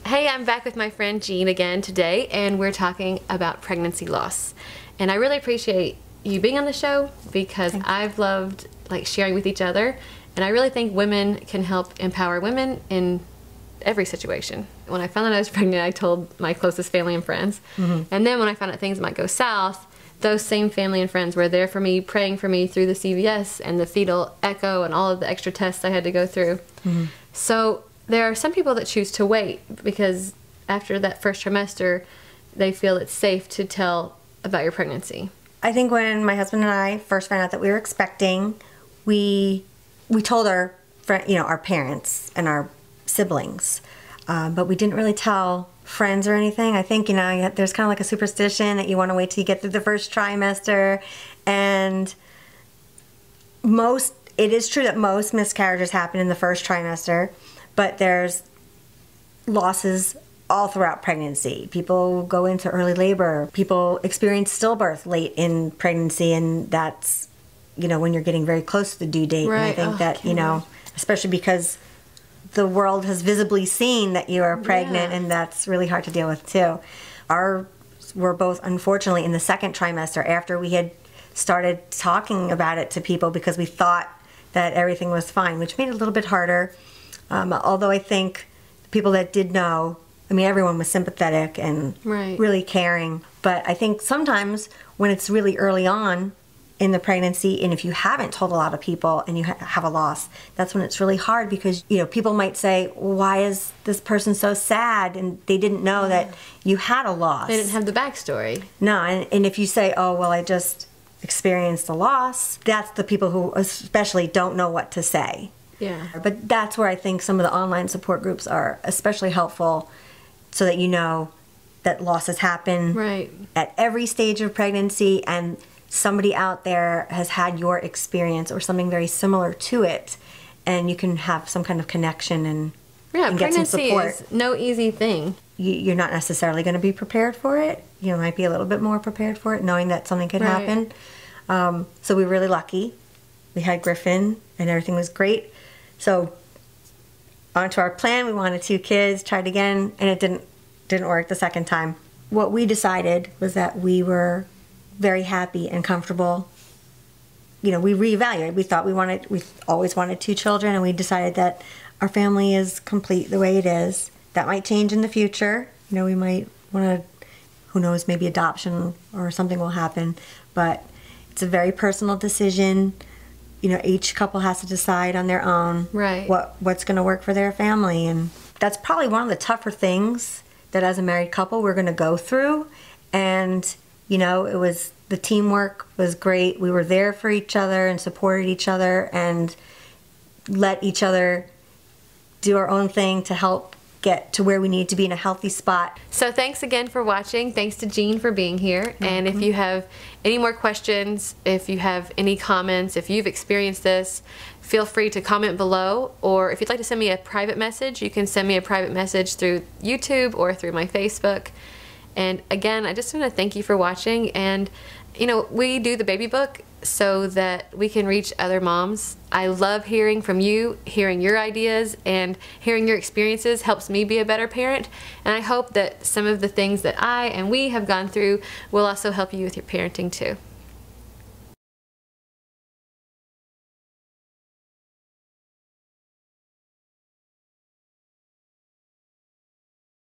Hey, I'm back with my friend Jeanne again today, and we're talking about pregnancy loss. And I really appreciate you being on the show because I've loved sharing with each other, and I really think women can help empower women in every situation. When I found out I was pregnant, I told my closest family and friends. And then when I found out things might go south, those same family and friends were there for me, praying for me through the CVS and the fetal echo and all of the extra tests I had to go through. So there are some people that choose to wait because after that first trimester, they feel it's safe to tell about your pregnancy. I think when my husband and I first found out that we were expecting, we told our our parents and our siblings, but we didn't really tell friends or anything. I think there's kind of like a superstition that you want to wait till you get through the first trimester, and it is true that most miscarriages happen in the first trimester, but there's losses all throughout pregnancy. People go into early labor. People experience stillbirth late in pregnancy, and that's when you're getting very close to the due date. Right. And I think that especially because the world has visibly seen that you are pregnant, and that's really hard to deal with too. We're both unfortunately in the second trimester after we had started talking about it to people because we thought that everything was fine, which made it a little bit harder. Although I think the people that did know, everyone was sympathetic and really caring. But I think sometimes when it's really early on in the pregnancy, and if you haven't told a lot of people and you have a loss, that's when it's really hard because, people might say, why is this person so sad? And they didn't know that you had a loss. They didn't have the backstory. No, and if you say, oh, well, I just experienced a loss, that's the people who especially don't know what to say. Yeah. But that's where I think some of the online support groups are especially helpful so that you know that losses happen at every stage of pregnancy, and somebody out there has had your experience or something very similar to it, and you can have some kind of connection and get some support. Pregnancy is no easy thing. You're not necessarily going to be prepared for it. You might be a little bit more prepared for it, knowing that something could happen. So we were really lucky. We had Griffin, and everything was great. So onto our plan, we wanted 2 kids, tried again, and it didn't work the second time. What we decided was that we were very happy and comfortable. We reevaluated. We thought we always wanted 2 children, and we decided that our family is complete the way it is. That might change in the future. We might want to, who knows, maybe adoption or something will happen, but it's a very personal decision. Each couple has to decide on their own what's going to work for their family, and that's probably one of the tougher things that as a married couple we're going to go through. And the teamwork was great. We were there for each other and supported each other and let each other do our own thing to help get to where we need to be in a healthy spot. So thanks again for watching. Thanks to Jeanne for being here. And if you have any more questions, if you have any comments, if you've experienced this, feel free to comment below. Or if you'd like to send me a private message, you can send me a private message through YouTube or through my Facebook. And again, I just want to thank you for watching. And we do the baby book so that we can reach other moms. I love hearing from you, hearing your ideas, and hearing your experiences helps me be a better parent. And I hope that some of the things that I and we have gone through will also help you with your parenting too.